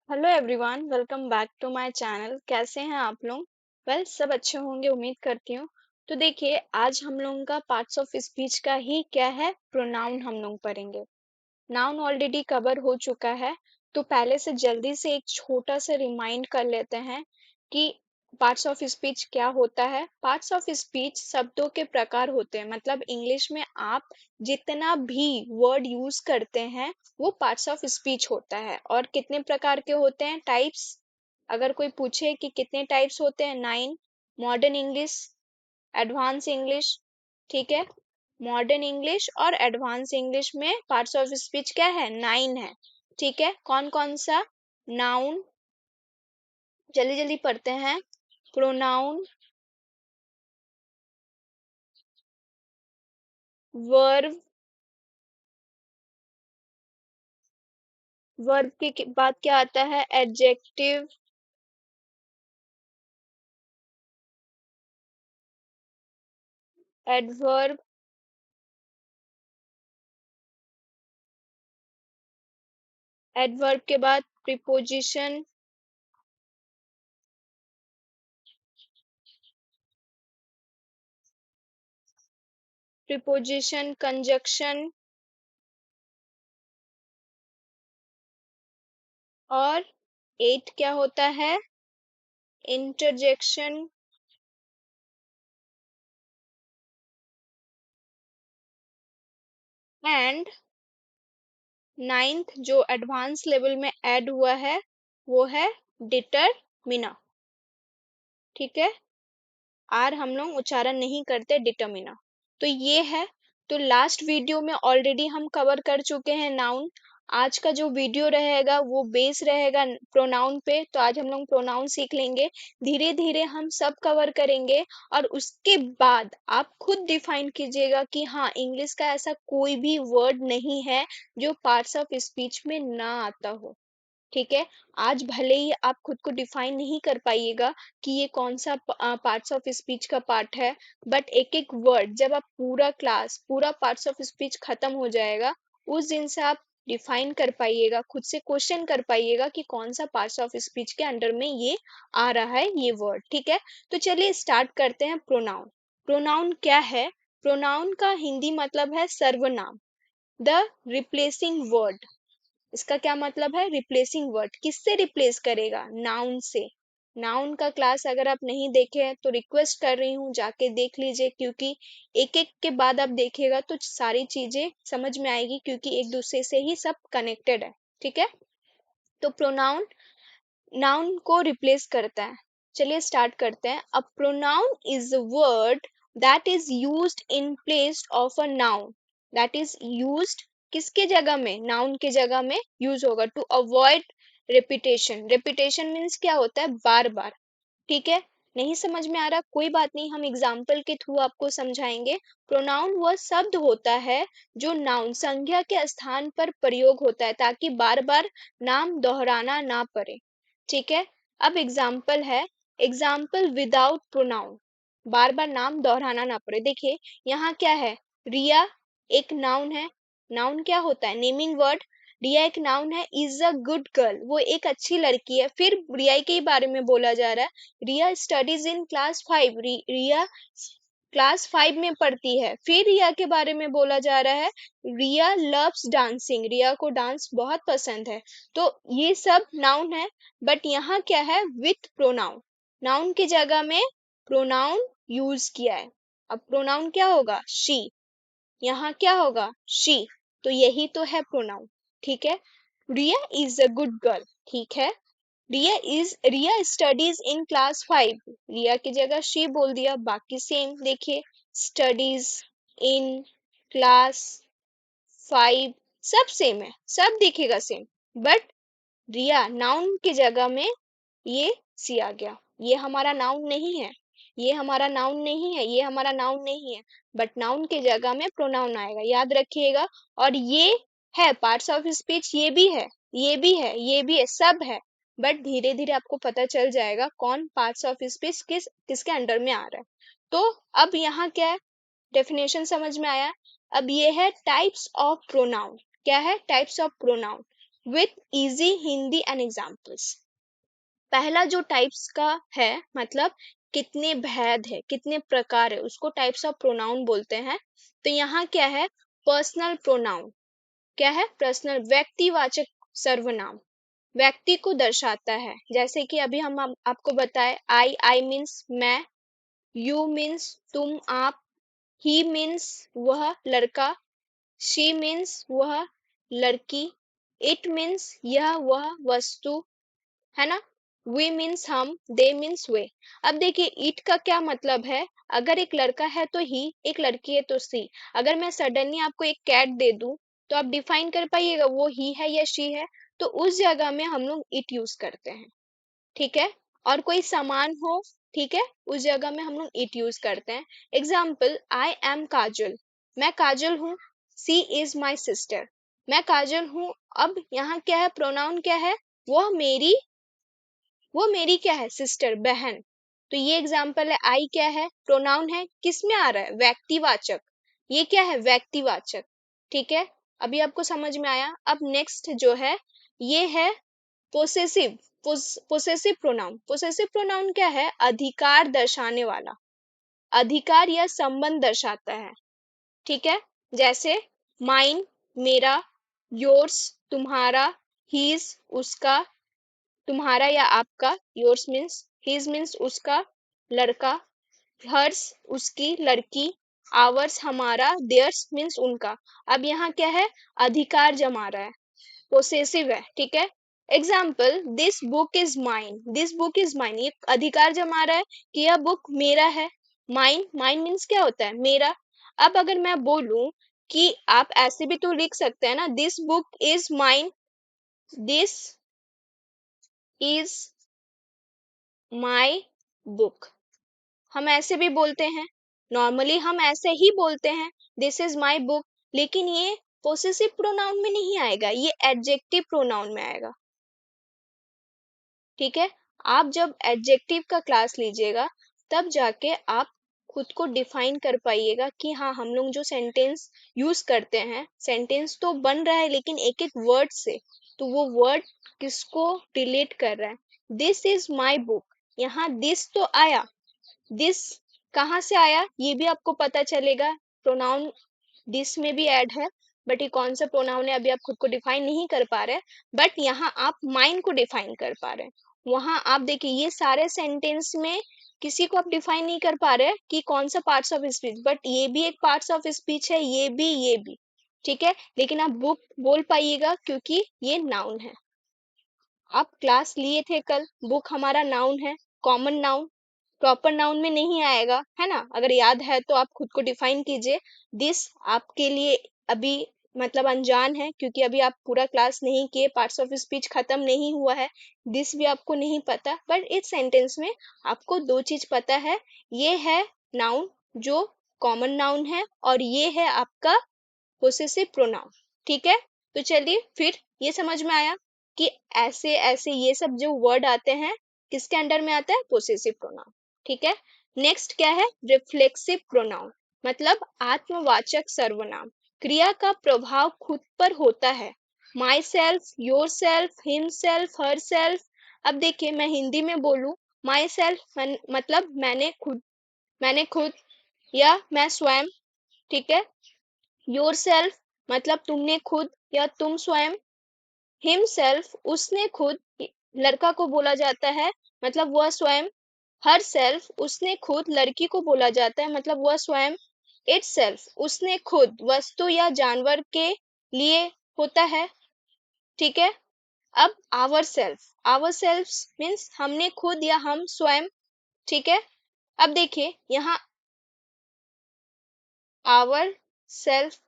Hello everyone, welcome back to my channel. कैसे हैं आप लोग? सब अच्छे होंगे, उम्मीद करती हूँ। तो देखिए, आज हम लोगों का पार्ट्स ऑफ स्पीच का ही क्या है, प्रोनाउन हम लोग पढ़ेंगे। नाउन ऑलरेडी कवर हो चुका है, तो पहले से जल्दी से एक छोटा सा रिमाइंड कर लेते हैं कि पार्ट्स ऑफ स्पीच क्या होता है। पार्ट्स ऑफ स्पीच शब्दों के प्रकार होते हैं, मतलब इंग्लिश में आप जितना भी वर्ड यूज करते हैं वो पार्ट्स ऑफ स्पीच होता है। और कितने प्रकार के होते हैं, टाइप्स? अगर कोई पूछे कि कितने टाइप्स होते हैं, 9। मॉडर्न इंग्लिश, एडवांस इंग्लिश, ठीक है। मॉडर्न इंग्लिश और एडवांस इंग्लिश में पार्ट्स ऑफ स्पीच क्या है, 9 है, ठीक है। कौन कौन सा? नाउन, जल्दी जल्दी पढ़ते हैं। प्रोनाउन, वर्ब, वर्ब के बाद क्या आता है, एडजेक्टिव, एडवर्ब, एडवर्ब के बाद प्रीपोजिशन, प्रीपोजिशन कंजक्शन, और 8 क्या होता है, इंटरजेक्शन। एंड 9th जो एडवांस लेवल में ऐड हुआ है वो है डिटरमिना, ठीक है। आर हम लोग उच्चारण नहीं करते, डिटरमिना। तो ये है। तो लास्ट वीडियो में ऑलरेडी हम कवर कर चुके हैं नाउन। आज का जो वीडियो रहेगा वो बेस रहेगा प्रोनाउन पे, तो आज हम लोग प्रोनाउन सीख लेंगे। धीरे धीरे हम सब कवर करेंगे, और उसके बाद आप खुद डिफाइन कीजिएगा कि हाँ, इंग्लिश का ऐसा कोई भी वर्ड नहीं है जो पार्ट्स ऑफ स्पीच में ना आता हो, ठीक है। आज भले ही आप खुद को डिफाइन नहीं कर पाइएगा कि ये कौन सा पार्ट्स ऑफ स्पीच का पार्ट है, बट एक एक वर्ड जब आप पूरा क्लास पूरा पार्ट्स ऑफ स्पीच खत्म हो जाएगा, उस दिन से आप डिफाइन कर पाइएगा, खुद से क्वेश्चन कर पाइएगा कि कौन सा पार्ट्स ऑफ स्पीच के अंडर में ये आ रहा है, ये वर्ड, ठीक है। तो चलिए स्टार्ट करते हैं। प्रोनाउन, प्रोनाउन क्या है? प्रोनाउन का हिंदी मतलब है सर्वनाम, द रिप्लेसिंग वर्ड। इसका क्या मतलब है, रिप्लेसिंग वर्ड। किससे रिप्लेस करेगा? नाउन से। नाउन का क्लास अगर आप नहीं देखे हैं तो रिक्वेस्ट कर रही हूँ जाके देख लीजिए, क्योंकि एक एक के बाद आप देखिएगा तो सारी चीजें समझ में आएगी, क्योंकि एक दूसरे से ही सब कनेक्टेड है, ठीक है। तो प्रोनाउन नाउन को रिप्लेस करता है। चलिए स्टार्ट करते हैं। A pronoun is a word that is used in place of a noun, that is used किसके जगह में, नाउन के जगह में यूज होगा। To avoid repetition, repetition means क्या होता है, बार बार, ठीक है। नहीं समझ में आ रहा, कोई बात नहीं, हम एग्जाम्पल के थ्रू आपको समझाएंगे। प्रोनाउन वह शब्द होता है जो नाउन संज्ञा के स्थान पर प्रयोग होता है, ताकि बार बार नाम दोहराना ना पड़े, ठीक है। अब एग्जाम्पल है, एग्जाम्पल विदाउट प्रोनाउन, बार बार नाम दोहराना ना पड़े। देखिए यहाँ क्या है, रिया एक नाउन है। नाउन क्या होता है, नेमिंग वर्ड। रिया एक नाउन है। इज अ गुड गर्ल, वो एक अच्छी लड़की है। फिर रिया के ही बारे में बोला जा रहा है। Riya studies in class 5, Riya class 5 में पढ़ती है। फिर रिया के बारे में बोला जा रहा है, रिया लव्स डांसिंग, रिया को डांस बहुत पसंद है। तो ये सब नाउन है, बट यहाँ क्या है, विथ प्रोनाउन, नाउन की जगह में प्रोनाउन यूज किया है। अब प्रोनाउन क्या होगा, शी, यहाँ क्या होगा, शी। तो यही तो है प्रोनाउन, ठीक है। रिया इज अ गुड गर्ल, ठीक है। रिया स्टडीज इन क्लास 5, रिया की जगह शी बोल दिया। बाकी सेम देखिए, स्टडीज इन क्लास 5, सब सेम है, सब दिखेगा सेम, बट रिया नाउन की जगह में ये सी आ गया। ये हमारा नाउन नहीं है, ये हमारा नाउन नहीं है, ये हमारा नाउन नहीं है, बट नाउन के जगह में प्रोनाउन आएगा, याद रखिएगा। और ये है पार्ट्स ऑफ स्पीच, ये भी है, ये भी है, ये भी है, सब है। बट धीरे धीरे आपको पता चल जाएगा कौन पार्ट्स ऑफ स्पीच किसके अंडर में आ रहा है। तो अब यहाँ क्या है, डेफिनेशन समझ में आया। अब ये है टाइप्स ऑफ प्रोनाउन। क्या है, types of pronoun. With easy Hindi and examples. पहला जो टाइप्स का है मतलब कितने भेद है, कितने प्रकार है, उसको टाइप्स ऑफ प्रोनाउन बोलते हैं। तो यहाँ क्या है, पर्सनल प्रोनाउन। क्या है, पर्सनल, व्यक्तिवाचक सर्वनाम, व्यक्ति को दर्शाता है। जैसे कि अभी हम आपको बताए, आई मीन्स मैं, यू मीन्स तुम आप, ही मीन्स वह लड़का, शी मीन्स वह लड़की, इट मीन्स यह वह वस्तु, है ना। वी मीन्स हम, दे मीन्स वे। अब देखिए इट का क्या मतलब है, अगर एक लड़का है तो ही, एक लड़की है तो सी। अगर मैं सडनली आपको एक कैट दे दूं तो आप डिफाइन कर पाइएगा वो ही है या शी है, तो उस जगह में हम लोग इट यूज करते हैं, ठीक है। और कोई सामान हो, ठीक है, उस जगह में हम लोग इट यूज करते हैं। एग्जाम्पल, आई एम काजल, मैं काजल हूँ। सी इज माई सिस्टर, मैं काजल हूँ। अब यहाँ क्या है, प्रोनाउन क्या है, वो मेरी क्या है, सिस्टर, बहन। तो ये एग्जाम्पल है। आई क्या है, प्रोनाउन है, किस में आ रहा है, व्यक्तिवाचक। ये क्या है, व्यक्तिवाचक, ठीक है। अभी आपको समझ में आया। अब नेक्स्ट जो है, ये है possessive. Possessive pronoun, possessive pronoun क्या है, अधिकार दर्शाने वाला, अधिकार या संबंध दर्शाता है, ठीक है। जैसे माइन, मेरा, योर्स, तुम्हारा, हीज, उसका, तुम्हारा या आपका, योर्स मीन्स, हिज मीन्स उसका, लड़का, हर्स उसकी, लड़की, आवर्स हमारा, देयर्स मीन्स उनका। अब यहाँ क्या है, अधिकार जमा रहा है, पोसेसिव है, ठीक है। Example, this book is mine, this book is mine, ये अधिकार जमा रहा है कि यह बुक मेरा है। माइन, माइन मीन्स क्या होता है, मेरा। अब अगर मैं बोलूं कि आप ऐसे भी तो लिख सकते हैं ना, this book is mine, this is my book, हम ऐसे भी बोलते हैं, नॉर्मली हम ऐसे ही बोलते हैं, दिस इज माई बुक। लेकिन ये पोसेसिव प्रोनाउन में नहीं आएगा, ये एडजेक्टिव प्रोनाउन में आएगा, ठीक है। आप जब एडजेक्टिव का क्लास लीजिएगा तब जाके आप खुद को डिफाइन कर पाइएगा कि हाँ, हम लोग जो सेंटेंस यूज करते हैं, सेंटेंस तो बन रहा है लेकिन एक एक वर्ड से, तो वो वर्ड किसको रिलेट कर रहा है। दिस इज माई बुक, यहाँ दिस तो आया, दिस कहाँ से आया ये भी आपको पता चलेगा, प्रोनाउन दिस में भी ऐड है। बट ये कौन सा प्रोनाउन है अभी आप खुद को डिफाइन नहीं कर पा रहे, बट यहाँ आप माइंड को डिफाइन कर पा रहे हैं। वहां आप देखिए ये सारे सेंटेंस में किसी को आप डिफाइन नहीं कर पा रहे कि कौन सा पार्ट्स ऑफ स्पीच, बट ये भी एक पार्ट्स ऑफ स्पीच है, ये भी, ठीक है। लेकिन आप बुक बोल पाइएगा क्योंकि ये नाउन है। आप क्लास लिए थे कल, बुक हमारा नाउन है, कॉमन नाउन, प्रॉपर नाउन में नहीं आएगा, है ना। अगर याद है तो आप खुद को डिफाइन कीजिए। दिस आपके लिए अभी मतलब अनजान है क्योंकि अभी आप पूरा क्लास नहीं किए, पार्ट्स ऑफ स्पीच खत्म नहीं हुआ है, दिस भी आपको नहीं पता। बट इस सेंटेंस में आपको दो चीज पता है, ये है नाउन जो कॉमन नाउन है, और ये है आपका पोसेसिव प्रोनाउन, ठीक है। तो चलिए फिर ये समझ में आया कि ऐसे ऐसे ये सब जो वर्ड आते हैं किसके अंडर में आता है, पोसेसिव प्रोनाउन, ठीक है। नेक्स्ट क्या है, रिफ्लेक्सिव प्रोनाउन, मतलब आत्मवाचक सर्वनाम, क्रिया का प्रभाव खुद पर होता है। My self, your self, him self, her self. अब देखिए मैं हिंदी में बोलूं, माई सेल्फ मतलब मैंने खुद या मैं स्वयं, ठीक है। योर सेल्फ मतलब तुमने खुद या तुम स्वयं। हिमसेल्फ उसने खुद, लड़का को बोला जाता है मतलब वह स्वयं। हर सेल्फ उसने खुद, लड़की को बोला जाता है मतलब वह स्वयं। इट सेल्फ उसने खुद, वस्तु या जानवर के लिए होता है, ठीक है। अब आवर सेल्फ मीन्स हमने खुद या हम स्वयं, ठीक है। अब देखिए यहाँ आवर सेल्फ,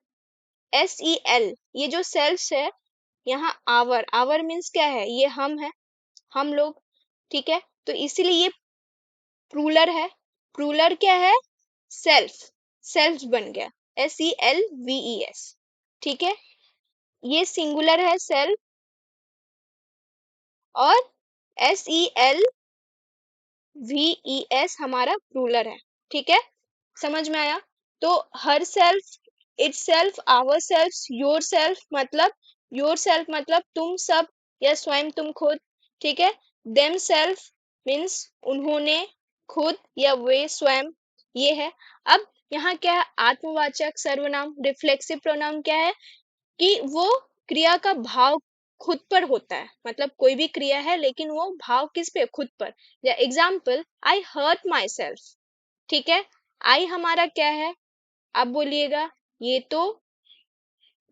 SEL, ये जो सेल्फ है, यहाँ आवर, आवर मीन्स क्या है, ये हम है, हम लोग, ठीक है। तो इसीलिए ये प्लूरल है, प्लूरल क्या है, सेल्फ, सेल्फ बन गया, SELVES, ठीक है। ये सिंगुलर है सेल्फ, और SELVES हमारा प्लूरल है, ठीक है। समझ में आया। तो her self, it self, our self, your self मतलब योरसेल्फ मतलब तुम सब या स्वयं, तुम खुद, ठीक है। देमसेल्फ मीन्स उन्होंने, खुद या वे स्वयं, ये है। अब यहाँ क्या है, आत्मवाचक सर्वनाम रिफ्लेक्सिव प्रोनाउन क्या है कि वो क्रिया का भाव खुद पर होता है, मतलब कोई भी क्रिया है लेकिन वो भाव किस पे, खुद पर। या example, I hurt my self, ठीक है। आई हमारा क्या है, आप बोलिएगा ये तो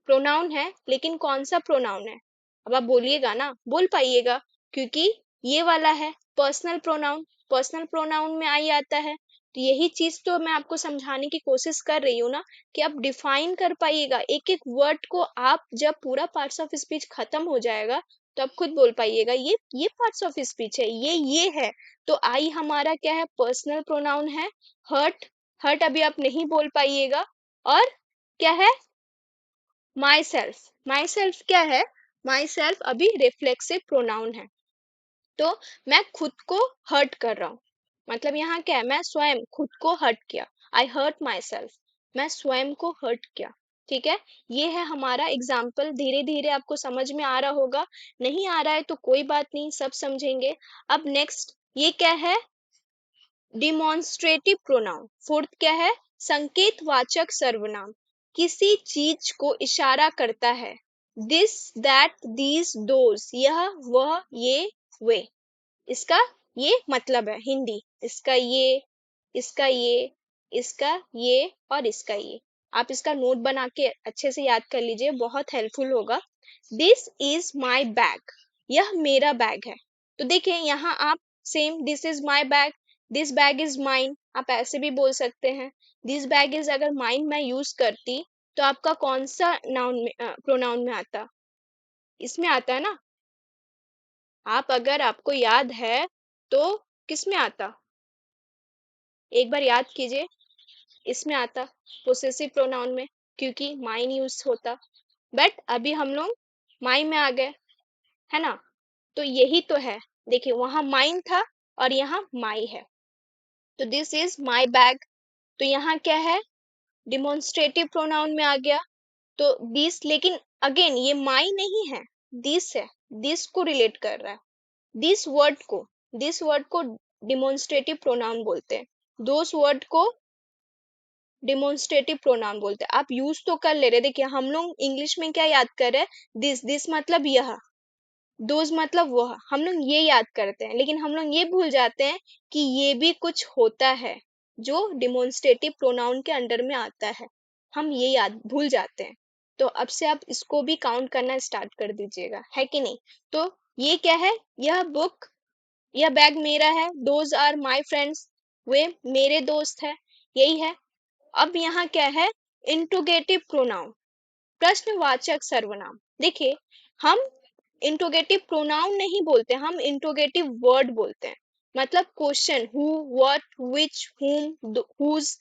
प्रोनाउन है, लेकिन कौन सा प्रोनाउन है, अब आप बोलिएगा ना, बोल पाइएगा, क्योंकि ये वाला है पर्सनल प्रोनाउन, पर्सनल प्रोनाउन में आई आता है। तो यही चीज तो मैं आपको समझाने की कोशिश कर रही हूँ ना, कि आप डिफाइन कर पाइएगा एक एक वर्ड को। आप जब पूरा पार्ट्स ऑफ स्पीच खत्म हो जाएगा तो आप खुद बोल पाइएगा ये पार्ट्स ऑफ स्पीच है, ये है। तो आई हमारा क्या है, पर्सनल प्रोनाउन है। हर्ट, हर्ट अभी आप नहीं बोल पाइएगा। और क्या है, माई सेल्फ, माई सेल्फ क्या है, माई सेल्फ अभी रिफ्लेक्सिव प्रोनाउन है। तो मैं खुद को हर्ट कर रहा हूँ, मतलब यहाँ क्या है, मैं स्वयं खुद को हर्ट किया, आई हर्ट माई सेल्फ, मैं स्वयं को हर्ट किया, ठीक है। ये है हमारा एग्जाम्पल। धीरे धीरे आपको समझ में आ रहा होगा, नहीं आ रहा है तो कोई बात नहीं, सब समझेंगे। अब नेक्स्ट ये क्या है, डिमॉन्स्ट्रेटिव प्रोनाउन। फोर्थ क्या है, संकेतवाचक सर्वनाम, किसी चीज को इशारा करता है। दिस, दैट, दीज, दोज, यह, वह, ये, वे, इसका ये मतलब है हिंदी, इसका ये, इसका ये, इसका ये और इसका ये। आप इसका नोट बना के अच्छे से याद कर लीजिए, बहुत हेल्पफुल होगा। दिस इज माई बैग, यह मेरा बैग है। तो देखिए यहाँ आप same, this is my bag, this bag is mine, आप ऐसे भी बोल सकते हैं। दिस बैग इज अगर माइन मैं यूज करती तो आपका कौन सा नाउन में, प्रोनाउन में आता, इसमें आता है ना। आप अगर आपको याद है तो किस में आता, एक बार याद कीजिए, इसमें आता पोसेसिव प्रोनाउन में, क्योंकि माइन यूज होता। बट अभी हम लोग माई में आ गए, है ना। तो यही तो है, देखिए वहां माइन था और यहाँ माई है। तो दिस इज माई बैग, तो यहाँ क्या है, डिमॉन्स्ट्रेटिव प्रोनाउन में आ गया। तो दिस, लेकिन अगेन ये माई नहीं है, दिस है, दिस को रिलेट कर रहा है। दिस वर्ड को, दिस वर्ड को डिमॉन्स्ट्रेटिव प्रोनाउन बोलते हैं, दोस वर्ड को डिमॉन्स्ट्रेटिव प्रोनाउन बोलते हैं। आप यूज तो कर ले रहे, देखिए हम लोग इंग्लिश में क्या याद कर रहे हैं, दिस मतलब यह, दोज मतलब वह, हम लोग ये याद करते हैं, लेकिन हम लोग ये भूल जाते हैं कि ये भी कुछ होता है जो डिमॉन्स्ट्रेटिव प्रोनाउन के अंडर में आता है, हम ये याद भूल जाते हैं। तो अब से आप इसको भी काउंट करना स्टार्ट कर दीजिएगा, है कि नहीं। तो ये क्या है, यह बुक, यह बैग मेरा है, दोज आर माई फ्रेंड्स, वे मेरे दोस्त है, यही है। अब यहाँ क्या है, इंट्रोगेटिव प्रोनाउन, प्रश्नवाचक सर्वनाम। देखिए हम इंट्रोगेटिव प्रोनाउन नहीं बोलते, हम इंट्रोगेटिव वर्ड बोलते हैं, मतलब question, who, what, which, whom, whose,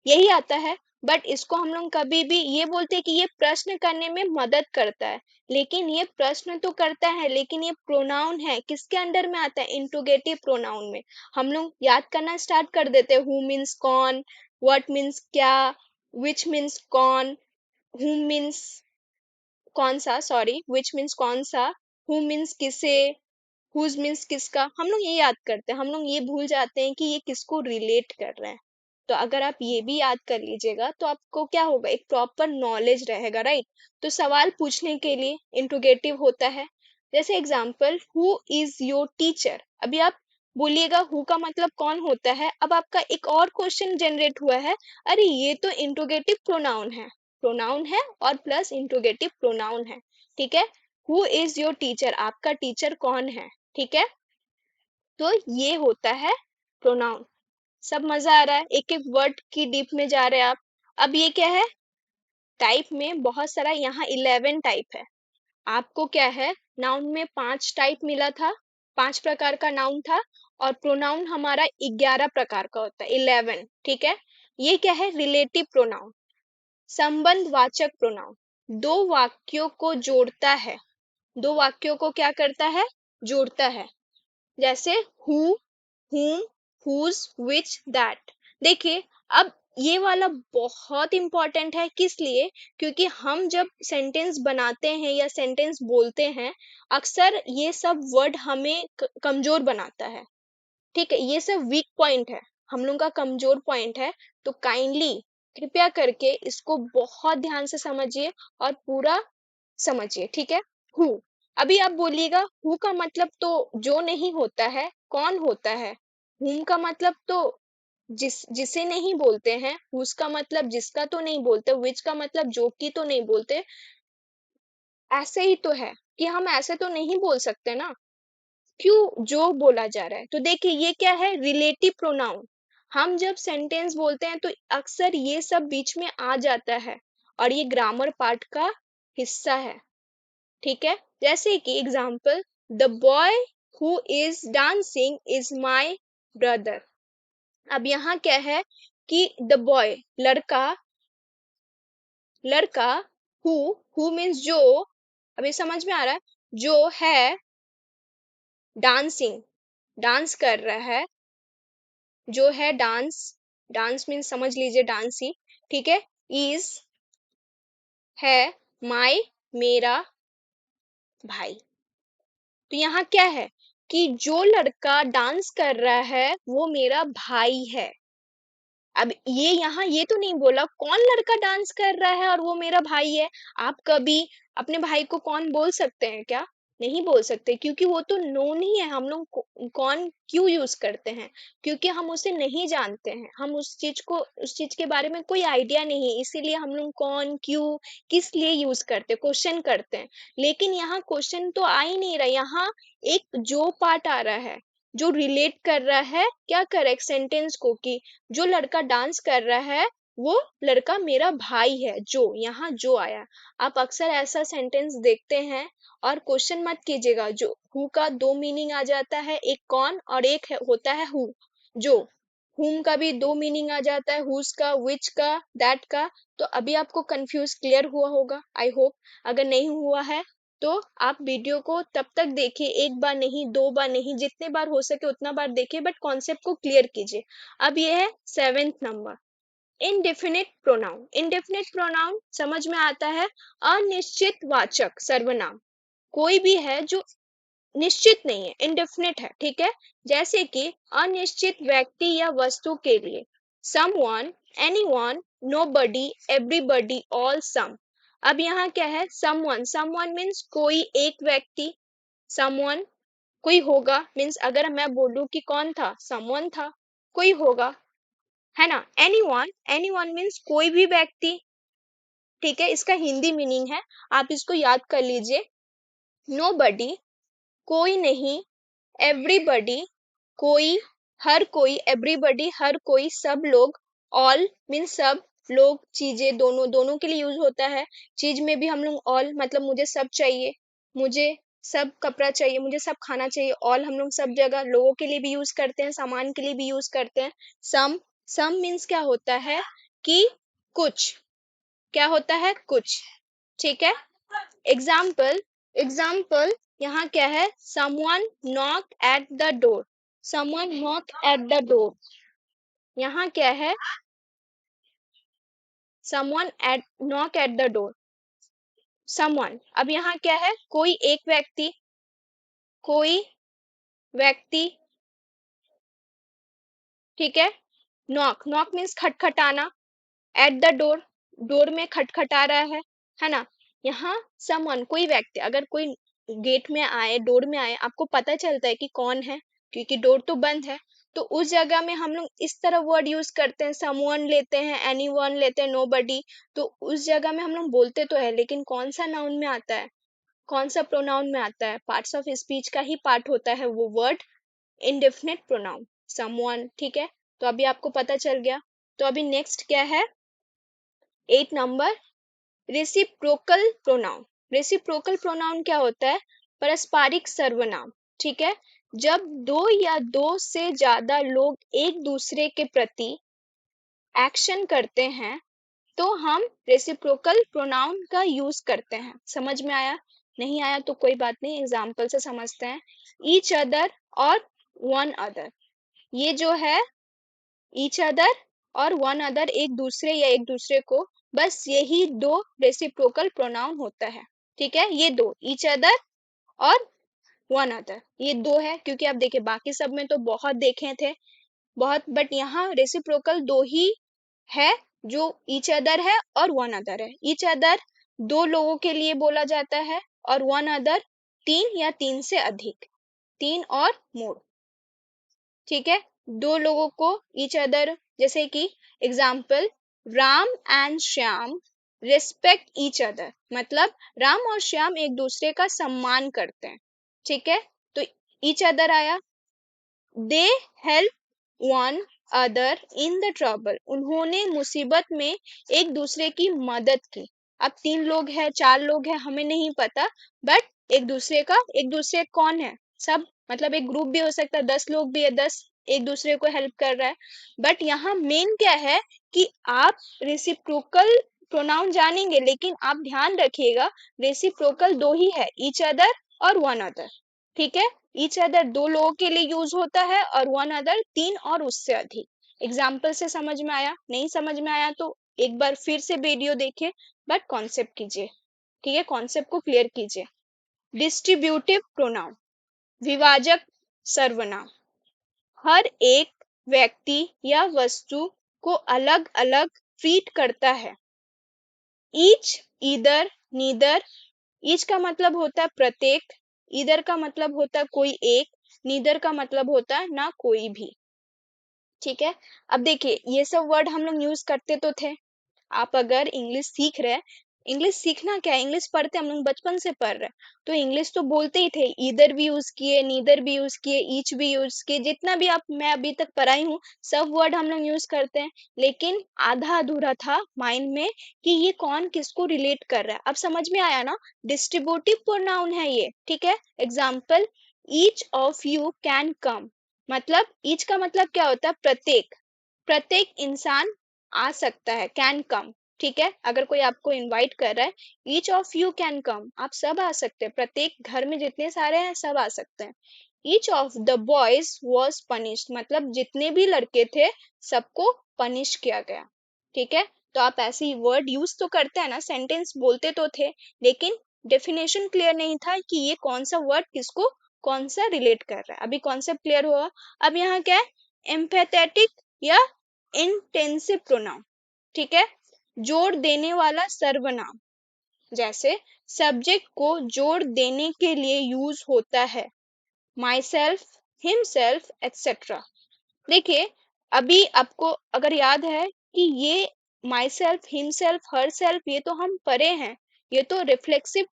यही आता है। बट इसको हम लोग कभी भी ये बोलते हैं कि ये प्रश्न करने में मदद करता है, लेकिन ये प्रश्न तो करता है, लेकिन ये प्रोनाउन है, किसके अंडर में आता है, इंट्रोगेटिव प्रोनाउन में। हम लोग याद करना स्टार्ट कर देते हैं, हु मीन्स कौन, व्हाट मीन्स क्या, विच मीन्स कौन, whom मीन्स कौन सा, सॉरी, विच मीन्स कौन सा, who मीन्स किसे, whose मीन्स किसका, हम लोग ये याद करते हैं, हम लोग ये भूल जाते हैं कि ये किसको रिलेट कर रहे हैं। तो अगर आप ये भी याद कर लीजिएगा तो आपको क्या होगा, एक प्रॉपर नॉलेज रहेगा, राइट। तो सवाल पूछने के लिए इंट्रोगेटिव होता है। जैसे example, who is your teacher, अभी आप बोलिएगा हु का मतलब कौन होता है, अब आपका एक और क्वेश्चन जनरेट हुआ है, अरे ये तो इंट्रोगेटिव प्रोनाउन है, प्रोनाउन है और प्लस इंट्रोगेटिव प्रोनाउन है, ठीक है। हु इज योर टीचर, आपका टीचर कौन है, ठीक है। तो ये होता है प्रोनाउन। सब मजा आ रहा है, एक एक वर्ड की डीप में जा रहे हैं आप। अब ये क्या है, टाइप में बहुत सारा, यहाँ 11 टाइप है। आपको क्या है, नाउन में 5 टाइप मिला था, 5 प्रकार का नाउन था, और प्रोनाउन हमारा 11 प्रकार का होता है, 11, ठीक है। ये क्या है, रिलेटिव प्रोनाउन, संबंधवाचक प्रोनाउन, दो वाक्यों को जोड़ता है, दो वाक्यों को क्या करता है, जोड़ता है। जैसे who, whom, whose, which, that। देखिए अब ये वाला बहुत इंपॉर्टेंट है, किस लिए? क्योंकि हम जब सेंटेंस बनाते हैं या सेंटेंस बोलते हैं, अक्सर ये सब वर्ड हमें कमजोर बनाता है। ठीक है, ये सब वीक पॉइंट है, हम लोग का कमजोर पॉइंट है। तो काइंडली कृपया करके इसको बहुत ध्यान से समझिए और पूरा समझिए, ठीक है। हु, अभी आप बोलिएगा हु का मतलब तो जो नहीं होता है, कौन होता है। हुम का मतलब तो जिसे नहीं बोलते हैं, हुज का मतलब जिसका तो नहीं बोलते, विच का मतलब जो की तो नहीं बोलते। ऐसे ही तो है कि हम ऐसे तो नहीं बोल सकते ना, क्यों जो बोला जा रहा है। तो देखिए ये क्या है, रिलेटिव प्रोनाउन। हम जब सेंटेंस बोलते हैं तो अक्सर ये सब बीच में आ जाता है और ये ग्रामर पार्ट का हिस्सा है, ठीक है। जैसे कि example, the boy who is dancing is my brother. अब यहाँ क्या है कि द बॉय लड़का, लड़का, हु मीन्स जो, अभी समझ में आ रहा है, जो है डांसिंग, डांस कर रहा है, जो है डांस, डांस मीन्स समझ लीजिए डांस ही, ठीक है। इज है माई, मेरा भाई। तो यहाँ क्या है कि जो लड़का डांस कर रहा है वो मेरा भाई है। अब ये यहाँ ये तो नहीं बोला कौन लड़का डांस कर रहा है और वो मेरा भाई है। आप कभी अपने भाई को कौन बोल सकते हैं क्या? नहीं बोल सकते, क्योंकि वो तो नोन ही है। हम लोग कौन क्यों यूज करते हैं? क्योंकि हम उसे नहीं जानते हैं, हम उस चीज को, उस चीज के बारे में कोई आइडिया नहीं है, इसीलिए हम लोग कौन क्यों किस लिए यूज करते, क्वेश्चन करते हैं। लेकिन यहाँ क्वेश्चन तो आ ही नहीं रहा, यहाँ एक जो पार्ट आ रहा है जो रिलेट कर रहा है क्या करेक्ट सेंटेंस को, कि जो लड़का डांस कर रहा है वो लड़का मेरा भाई है। जो यहाँ जो आया, आप अक्सर ऐसा सेंटेंस देखते हैं। और क्वेश्चन मत कीजिएगा, जो हु का दो मीनिंग आ जाता है, एक कौन और एक होता है हु। जो हुम का भी दो मीनिंग आ जाता है, हुज का, विच का, दैट का। तो अभी आपको कंफ्यूज क्लियर हुआ होगा, आई होप। अगर नहीं हुआ है तो आप वीडियो को तब तक देखिए, एक बार नहीं, दो बार नहीं, जितने बार हो सके उतना बार देखिए, बट कॉन्सेप्ट को क्लियर कीजिए। अब ये है 7th number, indefinite pronoun. Indefinite pronoun समझ में आता है अनिश्चित वाचक सर्वनाम, कोई भी है जो निश्चित नहीं है, इनडेफिनिट है, ठीक है। जैसे कि अनिश्चित व्यक्ति या वस्तु के लिए someone, anyone, nobody, everybody, all, some. अब यहाँ क्या है, समवन, समवन मीन्स कोई एक व्यक्ति, समवन कोई होगा, मीन्स अगर मैं बोलूं कि कौन था, समवन था, कोई होगा, है ना। एनीवन, एनीवन मीन्स कोई भी व्यक्ति, ठीक है। इसका हिंदी मीनिंग है, आप इसको याद कर लीजिए, नोबडी कोई नहीं, एवरीबडी कोई, हर कोई, एवरीबडी हर कोई, सब लोग, ऑल मीन सब लोग, चीजें, दोनों, दोनों के लिए यूज होता है। चीज में भी हम लोग ऑल, मतलब मुझे सब चाहिए, मुझे सब कपड़ा चाहिए, मुझे सब खाना चाहिए, ऑल हम लोग सब जगह लोगों के लिए भी यूज करते हैं, सामान के लिए भी यूज करते हैं। सम, सम मीन्स क्या होता है कि कुछ, क्या होता है, कुछ, ठीक है। एग्जाम्पल, एग्जाम्पल यहाँ क्या है, someone knock at the door, someone knock at the door। यहाँ क्या है, someone at knock at the door, someone। अब यहाँ क्या है, कोई एक व्यक्ति, कोई व्यक्ति, ठीक है। नॉक, नॉक मीन्स खटखटाना, एट द डोर, डोर में खटखटा रहा है ना। यहाँ समवन कोई व्यक्ति, अगर कोई गेट में आए, डोर में आए, आपको पता चलता है कि कौन है, क्योंकि डोर तो बंद है। तो उस जगह में हम लोग इस तरह वर्ड यूज करते हैं, समवन लेते हैं, एनीवन लेते हैं, नोबडी। तो उस जगह में हम लोग बोलते तो है, लेकिन कौन सा नाउन में आता है, कौन सा प्रोनाउन में आता है, पार्ट्स ऑफ स्पीच का ही पार्ट होता है वो वर्ड, इनडेफिनिट प्रोनाउन, समवन, ठीक है। तो अभी आपको पता चल गया। तो अभी नेक्स्ट क्या है, 8 number, reciprocal pronoun. Reciprocal pronoun क्या होता है, पारस्परिक सर्वनाम, ठीक है। जब दो या दो से ज्यादा लोग एक दूसरे के प्रति एक्शन करते हैं तो हम रेसिप्रोकल प्रोनाउन का यूज करते हैं। समझ में आया? नहीं आया तो कोई बात नहीं, एग्जाम्पल से समझते हैं। ईच अदर और वन अदर, ये जो है ईच अदर और वन अदर एक दूसरे या एक दूसरे को, बस यही दो रेसिप्रोकल प्रोनाउन होता है। ठीक है, ये दो, ईच अदर और वन अदर, ये दो है। क्योंकि आप देखिए बाकी सब में तो बहुत देखे थे बहुत, बट यहाँ रेसिप्रोकल दो ही है, जो ईच अदर है और वन अदर है। ईच अदर दो लोगों के लिए बोला जाता है और वन अदर तीन या तीन से अधिक, तीन और मोर। ठीक है, दो लोगों को ईच अदर, जैसे कि example, Ram and Shyam respect each other, मतलब राम और श्याम एक दूसरे का सम्मान करते हैं। ठीक है, तो ईच अदर आया। They help one other in the trouble, उन्होंने मुसीबत में एक दूसरे की मदद की। अब तीन लोग हैं, चार लोग हैं, हमें नहीं पता, बट एक दूसरे कौन है, सब, मतलब एक ग्रुप भी हो सकता है, 10 लोग भी है, 10 एक दूसरे को हेल्प कर रहा है। बट यहाँ मेन क्या है कि आप रेसिप्रोकल प्रोनाउन जानेंगे, लेकिन आप ध्यान रखिएगा रेसिप्रोकल दो ही है, ईच अदर और वन अदर। ठीक है, ईच अदर दो लोगों के लिए यूज होता है और वन अदर तीन और उससे अधिक। एग्जाम्पल से समझ में आया? नहीं समझ में आया तो एक बार फिर से वीडियो देखिए, बट कॉन्सेप्ट कीजिए। ठीक है, कॉन्सेप्ट को क्लियर कीजिए। डिस्ट्रीब्यूटिव प्रोनाउन, विभाजक सर्वनाम, हर एक व्यक्ति या वस्तु को अलग अलग ट्रीट करता है। ईच, ईदर, नीदर, ईच का मतलब होता है प्रत्येक, ईदर का मतलब होता है कोई एक, नीदर का मतलब होता है ना कोई भी। ठीक है, अब देखिए ये सब वर्ड हम लोग यूज करते तो थे। आप अगर इंग्लिश सीख रहे हैं, इंग्लिश सीखना क्या है, इंग्लिश पढ़ते हम लोग बचपन से पढ़ रहे हैं, तो इंग्लिश तो बोलते ही थे, ईदर भी यूज किए, नीदर भी यूज किए, ईच भी यूज किए, जितना भी आप मैं अभी तक पढ़ाई हूँ सब वर्ड हम लोग यूज करते हैं। लेकिन आधा अधूरा था माइंड में कि ये कौन किसको रिलेट कर रहा है। अब समझ में आया ना, डिस्ट्रीब्यूटिव प्रोनाउन है ये। ठीक है, example, each of you can come, मतलब ईच का मतलब क्या होता है, प्रत्येक, प्रत्येक इंसान आ सकता है, कैन कम। ठीक है, अगर कोई आपको इनवाइट कर रहा है, each of you can come, आप सब आ सकते हैं, प्रत्येक घर में जितने सारे हैं सब आ सकते हैं। Each of the boys was punished, मतलब जितने भी लड़के थे सबको पनिश किया गया। ठीक है, तो आप ऐसे वर्ड यूज तो करते हैं ना, सेंटेंस बोलते तो थे, लेकिन डेफिनेशन क्लियर नहीं था कि ये कौन सा वर्ड किसको कौन सा रिलेट कर रहा है। अभी कॉन्सेप्ट क्लियर हुआ। अब यहाँ क्या है, एम्पैथेटिक या इंटेंसिव प्रोनाउन। ठीक है, जोड़ देने वाला सर्वनाम, जैसे सब्जेक्ट को जोड़ देने के लिए यूज होता है, माई सेल्फ, हिमसेल्फ एक्सेट्रा। देखिए अभी आपको अगर याद है कि ये my self, himself, her self, ये तो हम पढ़े हैं, ये तो रिफ्लेक्सिव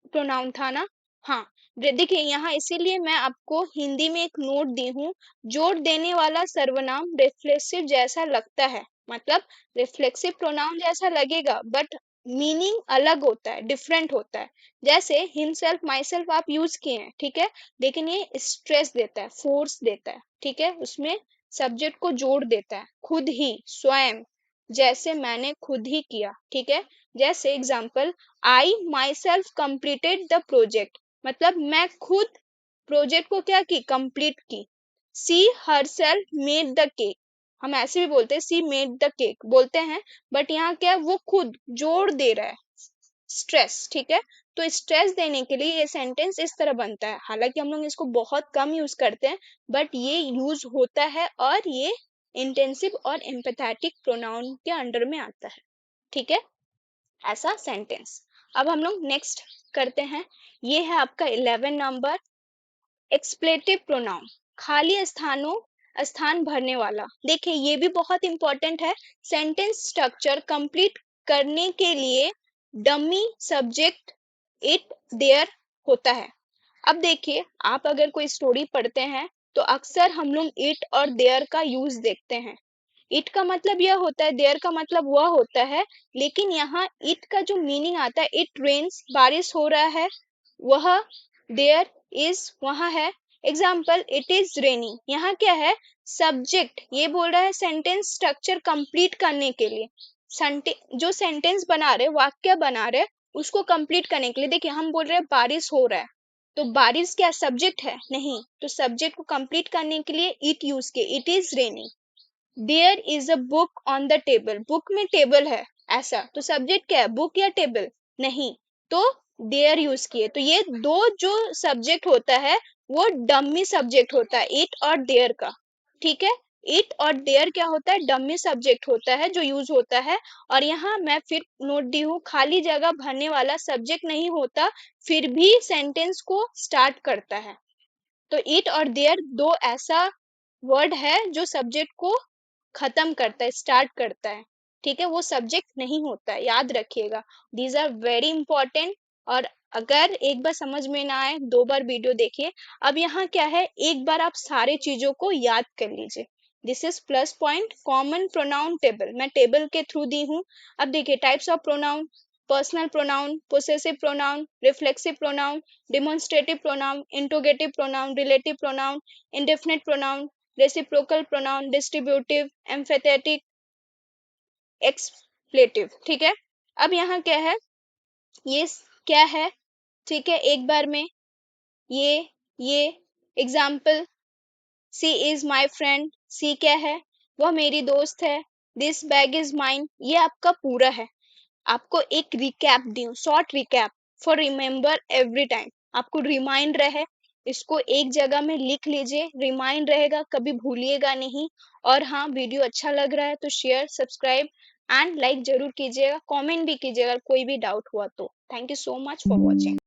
प्रोनाउन था ना। हाँ, देखिए यहाँ इसीलिए मैं आपको हिंदी में एक नोट दी हूँ, जोड़ देने वाला सर्वनाम रिफ्लेक्सिव जैसा लगता है, मतलब रिफ्लेक्सिव प्रोनाउन जैसा लगेगा, बट मीनिंग अलग होता है, डिफरेंट होता है। जैसे हिमसेल्फ, माई सेल्फ आप यूज किए हैं, ठीक है, लेकिन ये स्ट्रेस देता है, फोर्स देता है। ठीक है, उसमें सब्जेक्ट को जोड़ देता है, खुद ही, स्वयं, जैसे मैंने खुद ही किया। ठीक है, जैसे example, I myself completed the project, मतलब मैं खुद प्रोजेक्ट को क्या की, कंप्लीट की। She herself made the cake, हम ऐसे भी बोलते हैं सी मेड द केक बोलते हैं, बट यहाँ क्या है, वो खुद जोड़ दे रहा है, स्ट्रेस। ठीक है, तो स्ट्रेस देने के लिए ये सेंटेंस इस तरह बनता है। हालांकि हम लोग इसको बहुत कम यूज करते हैं, बट ये यूज होता है और ये इंटेंसिव और एम्पैथेटिक प्रोनाउन के अंडर में आता है। ठीक है, ऐसा सेंटेंस। अब हम लोग नेक्स्ट करते हैं, ये है आपका 11 नंबर, एक्सप्लेटिव प्रोनाउन, खाली स्थान भरने वाला। देखिए ये भी बहुत इंपॉर्टेंट है, सेंटेंस स्ट्रक्चर कंप्लीट करने के लिए डमी सब्जेक्ट इट देयर होता है। अब देखिए आप अगर कोई स्टोरी पढ़ते हैं तो अक्सर हम लोग इट और देयर का यूज देखते हैं। इट का मतलब यह होता है, देयर का मतलब वह होता है, लेकिन यहाँ इट का जो मीनिंग आता है, इट रेन्स, बारिश हो रहा है, वह, देयर इज, वहां है। एग्जाम्पल, इट इज रेनिंग, यहाँ क्या है, सब्जेक्ट ये बोल रहा है सेंटेंस स्ट्रक्चर कंप्लीट करने के लिए, जो सेंटेंस बना रहे, वाक्य बना रहे, उसको कंप्लीट करने के लिए। देखिए हम बोल रहे हैं बारिश हो रहा है, तो बारिश क्या सब्जेक्ट है? नहीं, तो सब्जेक्ट को कंप्लीट करने के लिए इट यूज किए, it is raining. There is a book on the table, book में टेबल है ऐसा, तो सब्जेक्ट क्या है, बुक या टेबल? नहीं, तो देयर यूज किए। तो ये दो जो सब्जेक्ट होता है वो डमी सब्जेक्ट होता है, इट और देयर का। ठीक है, इट और देयर क्या होता है, डमी सब्जेक्ट होता है जो यूज होता है। और यहाँ मैं फिर नोट दी हूँ, खाली जगह भरने वाला सब्जेक्ट नहीं होता, फिर भी सेंटेंस को स्टार्ट करता है। तो इट और देयर दो ऐसा वर्ड है जो सब्जेक्ट को खत्म करता है, स्टार्ट करता है। ठीक है, वो सब्जेक्ट नहीं होता है, याद रखिएगा। These are very important. और अगर एक बार समझ में ना आए, दो बार वीडियो देखिए। अब यहाँ क्या है, एक बार आप सारे चीजों को याद कर लीजिए। This is plus point, common pronoun table, मैं टेबल के थ्रू दी हूँ। अब देखिए, types of pronoun, personal pronoun, possessive pronoun, reflexive pronoun, demonstrative pronoun, interrogative pronoun, relative pronoun, indefinite pronoun, reciprocal pronoun, distributive, emphatic, expletive. ठीक है, अब यहाँ क्या है, ये क्या है, ठीक है, एक बार में ये example, she is my friend, she क्या है, वह मेरी दोस्त है। दिस बैग इज माइन, ये आपका पूरा है। आपको एक रिकैप दी हूँ, short recap for remember every time, आपको रिमाइंड रहे, इसको एक जगह में लिख लीजिए, रिमाइंड रहेगा, कभी भूलिएगा नहीं। और हाँ, वीडियो अच्छा लग रहा है तो शेयर, सब्सक्राइब एंड लाइक जरूर कीजिएगा, कमेंट भी कीजिएगा कोई भी डाउट हुआ तो। Thank you so much for watching.